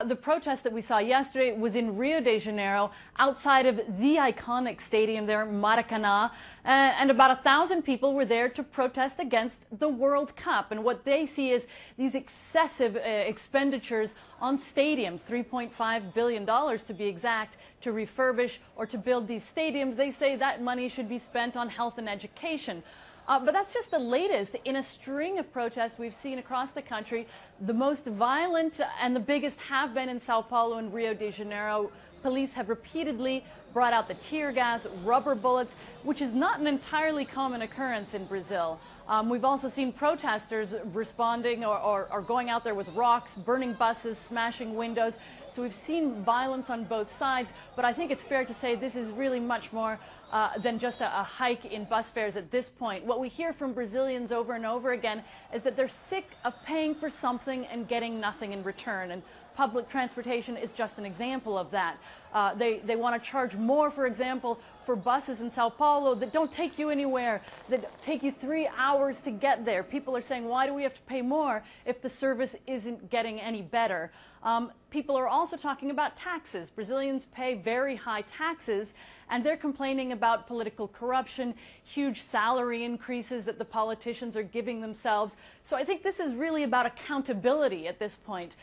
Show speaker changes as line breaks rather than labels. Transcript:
The protest that we saw yesterday was in Rio de Janeiro, outside of the iconic stadium there, Maracanã, and about 1,000 people were there to protest against the World Cup. And what they see is these excessive expenditures on stadiums, $3.5 billion to be exact, to refurbish or to build these stadiums. They say that money should be spent on health and education. But that's just the latest in a string of protests we've seen across the country. The most violent and the biggest have been in Sao Paulo and Rio de Janeiro. Police have repeatedly brought out the tear gas, rubber bullets, which is not an entirely common occurrence in Brazil. We've also seen protesters responding or going out there with rocks, burning buses, smashing windows. So we've seen violence on both sides, but I think it's fair to say this is really much more than just a hike in bus fares at this point. What we hear from Brazilians over and over again is that they're sick of paying for something and getting nothing in return. And public transportation is just an example of that. They want to charge more, for example, for buses in Sao Paulo that don't take you anywhere, that take you 3 hours to get there. People are saying, why do we have to pay more if the service isn't getting any better? People are also talking about taxes. Brazilians pay very high taxes, and they're complaining about political corruption, huge salary increases that the politicians are giving themselves. So I think this is really about accountability at this point.